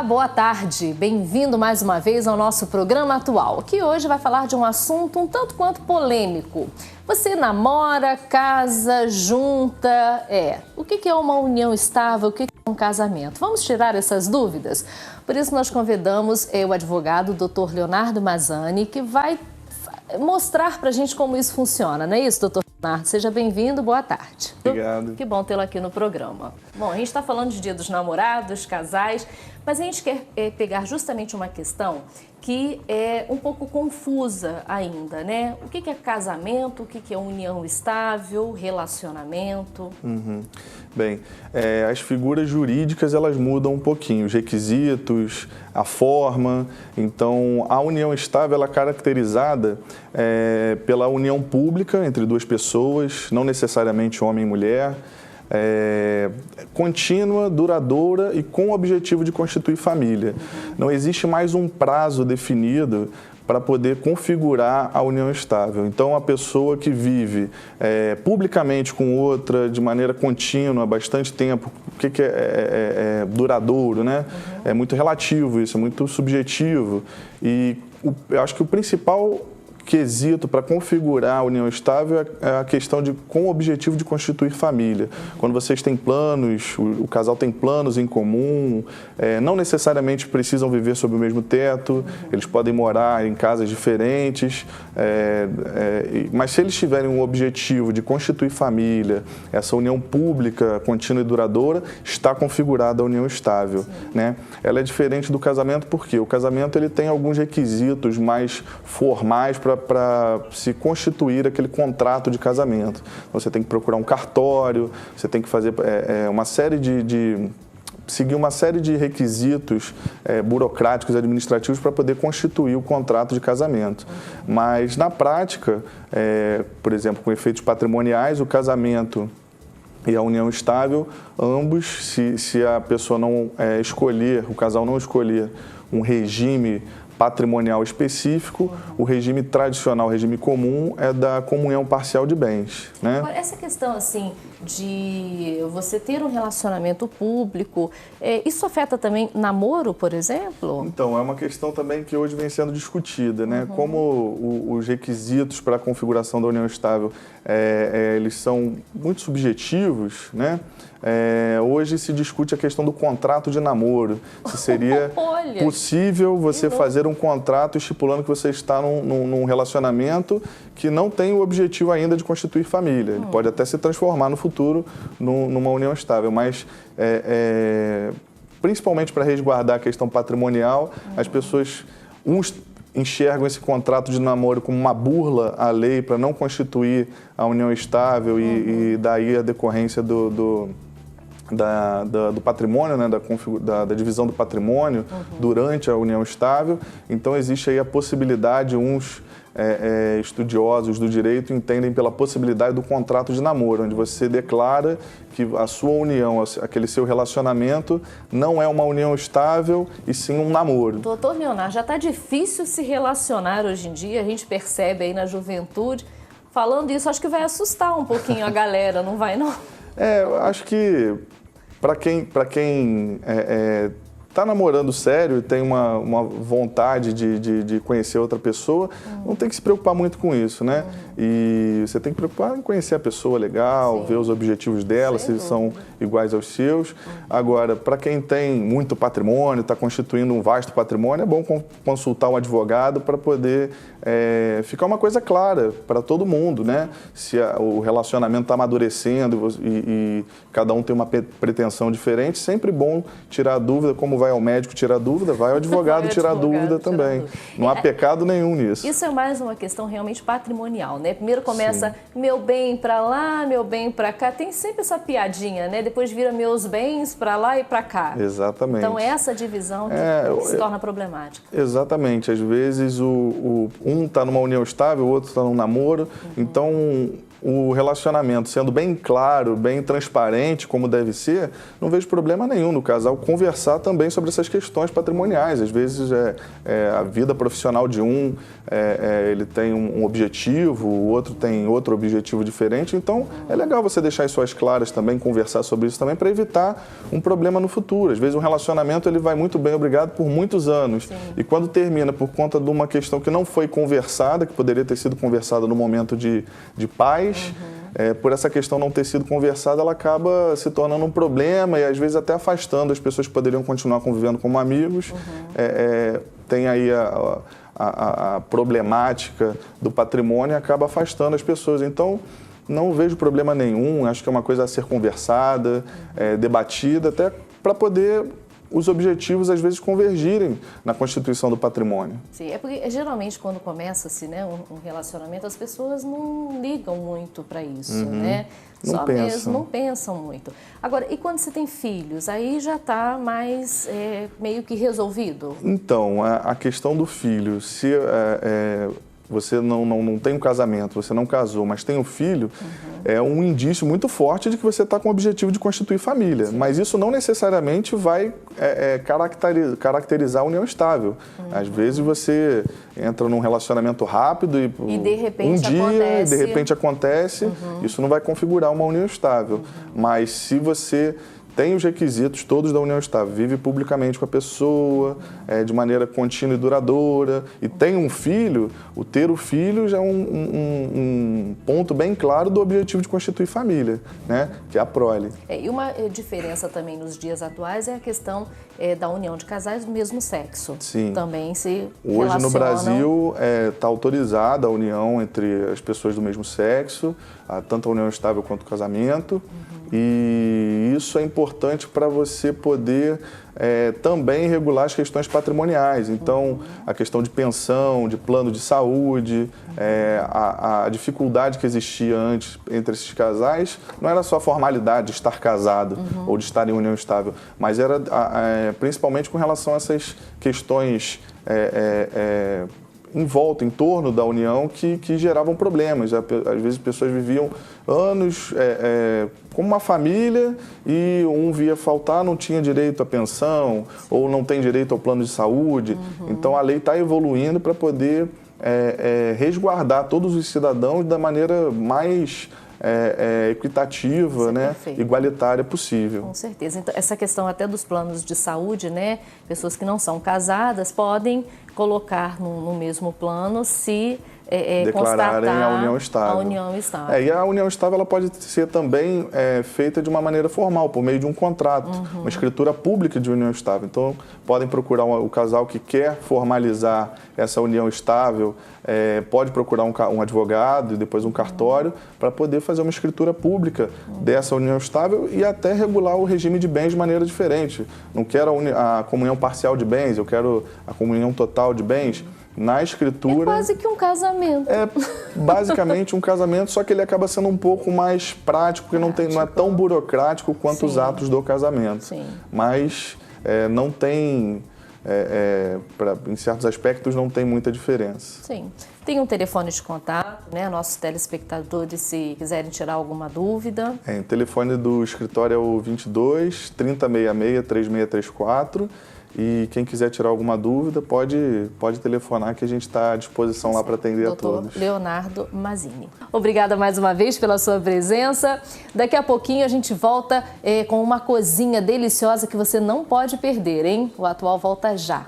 boa tarde. Bem-vindo mais uma vez ao nosso programa atual, que hoje vai falar de um assunto um tanto quanto polêmico. Você namora, casa, junta, o que é uma união estável, o que é um casamento? Vamos tirar essas dúvidas? Por isso nós convidamos o advogado Dr. Leonardo Mazzani, que vai mostrar pra gente como isso funciona, não é isso, doutor Leonardo? Seja bem-vindo, boa tarde. Obrigado. Que bom tê-lo aqui no programa. Bom, a gente está falando de Dia dos Namorados, casais, mas a gente quer pegar justamente uma questão que é um pouco confusa ainda, né? O que é casamento, o que é união estável, relacionamento? Bem, as figuras jurídicas elas mudam um pouquinho, os requisitos, a forma. Então, a união estável ela é caracterizada pela união pública entre duas pessoas, não necessariamente homem e mulher, contínua, duradoura e com o objetivo de constituir família. Não existe mais um prazo definido para poder configurar a união estável. Então, a pessoa que vive publicamente com outra de maneira contínua, há bastante tempo, o que é duradouro, né? É muito relativo isso, é muito subjetivo. E eu acho que o principal quesito para configurar a união estável é a questão de com o objetivo de constituir família. Quando vocês têm planos, o casal tem planos em comum, não necessariamente precisam viver sob o mesmo teto, eles podem morar em casas diferentes, mas se eles tiverem um objetivo de constituir família, essa união pública, contínua e duradoura, está configurada a união estável, né? Ela é diferente do casamento porque o casamento ele tem alguns requisitos mais formais para se constituir aquele contrato de casamento. Você tem que procurar um cartório, você tem que fazer uma série seguir uma série de requisitos burocráticos, administrativos para poder constituir o contrato de casamento. Mas na prática, por exemplo, com efeitos patrimoniais, o casamento e a união estável, ambos, se a pessoa não escolher, o casal não escolher um regime patrimonial específico, o regime tradicional, o regime comum, é da comunhão parcial de bens, né? Agora, essa questão, assim, de você ter um relacionamento público, isso afeta também namoro, por exemplo? Então, é uma questão também que hoje vem sendo discutida, né? Como os requisitos para a configuração da união estável, eles são muito subjetivos, né? Hoje se discute a questão do contrato de namoro. Se seria possível você fazer um contrato estipulando que você está num relacionamento que não tem o objetivo ainda de constituir família. Ele pode até se transformar no futuro numa união estável, mas principalmente para resguardar a questão patrimonial, as pessoas, uns enxergam esse contrato de namoro como uma burla à lei para não constituir a união estável e daí a decorrência do patrimônio, né, da divisão do patrimônio durante a união estável. Então existe aí a possibilidade, uns estudiosos do direito entendem pela possibilidade do contrato de namoro, onde você declara que a sua união, aquele seu relacionamento, não é uma união estável e sim um namoro. Doutor Leonardo, já está difícil se relacionar hoje em dia, a gente percebe aí na juventude. Falando isso, acho que vai assustar um pouquinho a galera, não vai não? Eu acho que para quem está namorando sério e tem uma vontade de conhecer outra pessoa, não tem que se preocupar muito com isso, né? E você tem que preocupar em conhecer a pessoa legal, ver os objetivos dela, se são iguais aos seus. Agora, para quem tem muito patrimônio, está constituindo um vasto patrimônio, é bom consultar um advogado para poder ficar uma coisa clara para todo mundo, né? Se o relacionamento está amadurecendo e cada um tem uma pretensão diferente, sempre bom tirar a dúvida, como vai ao médico tirar dúvida, vai ao advogado tirar dúvida também. Não há pecado nenhum nisso. Isso é mais uma questão realmente patrimonial, né? Primeiro começa meu bem para lá, meu bem para cá. Tem sempre essa piadinha, né? Depois vira meus bens para lá e para cá. Exatamente. Então essa divisão que se torna problemática. Exatamente. Às vezes um está numa união estável, o outro está num namoro. Então o relacionamento sendo bem claro, bem transparente, como deve ser, não vejo problema nenhum no casal conversar também sobre essas questões patrimoniais. Às vezes a vida profissional de ele tem um objetivo, o outro tem outro objetivo diferente, então é legal você deixar isso às claras também, conversar sobre isso também, para evitar um problema no futuro. Às vezes um relacionamento ele vai muito bem, obrigado, por muitos anos. Sim. E quando termina por conta de uma questão que não foi conversada, que poderia ter sido conversada no momento de paz, por essa questão não ter sido conversada, ela acaba se tornando um problema e às vezes até afastando as pessoas que poderiam continuar convivendo como amigos. Tem aí a problemática do patrimônio e acaba afastando as pessoas. Então, não vejo problema nenhum, acho que é uma coisa a ser conversada, debatida, até para poder os objetivos, às vezes, convergirem na constituição do patrimônio. Sim, é porque geralmente quando começa-se, né, um relacionamento, as pessoas não ligam muito para isso, né? Não pensam. Mesmo, não pensam muito. Agora, e quando você tem filhos? Aí já está mais meio que resolvido? Então, a questão do filho, se você não tem um casamento, você não casou, mas tem um filho, é um indício muito forte de que você está com o objetivo de constituir família. Sim. Mas isso não necessariamente vai caracterizar a união estável. Às vezes você entra num relacionamento rápido e de repente de repente acontece, isso não vai configurar uma união estável. Mas se você tem os requisitos todos da união estável, vive publicamente com a pessoa, de maneira contínua e duradoura, e tem um filho, o ter o filho já é um ponto bem claro do objetivo de constituir família, né? Que é a prole. E uma diferença também nos dias atuais é a questão da união de casais do mesmo sexo. Sim. Também se Hoje relacionam... no Brasil está autorizada a união entre as pessoas do mesmo sexo, tanto a união estável quanto o casamento. E isso é importante para você poder também regular as questões patrimoniais. Então, a questão de pensão, de plano de saúde, a dificuldade que existia antes entre esses casais, não era só a formalidade de estar casado ou de estar em união estável, mas era principalmente com relação a essas questões em torno da união que geravam problemas. Às vezes pessoas viviam anos como uma família e um via faltar, não tinha direito à pensão ou não tem direito ao plano de saúde. Então a lei está evoluindo para poder resguardar todos os cidadãos da maneira mais equitativa, né, igualitária possível. Com certeza. Então, essa questão até dos planos de saúde, né, pessoas que não são casadas podem colocar no mesmo plano se declararem a união estável. A união estável. E a união estável ela pode ser também feita de uma maneira formal, por meio de um contrato, uma escritura pública de união estável. Então, podem procurar o casal que quer formalizar essa união estável, pode procurar um advogado e depois um cartório para poder fazer uma escritura pública dessa união estável e até regular o regime de bens de maneira diferente. Não quero a comunhão parcial de bens, eu quero a comunhão total de bens. Na escritura... É quase que um casamento. É basicamente um casamento, só que ele acaba sendo um pouco mais prático, porque não é tão burocrático quanto os atos do casamento. Sim. Mas não tem... em certos aspectos não tem muita diferença. Sim. Tem um telefone de contato, né? Nossos telespectadores, se quiserem tirar alguma dúvida. O telefone do escritório é o 22 3066 3634. E quem quiser tirar alguma dúvida, pode telefonar que a gente está à disposição lá para atender a todos. Doutor Leonardo Mazzini. Obrigada mais uma vez pela sua presença. Daqui a pouquinho a gente volta com uma cozinha deliciosa que você não pode perder, hein? O Atual volta já.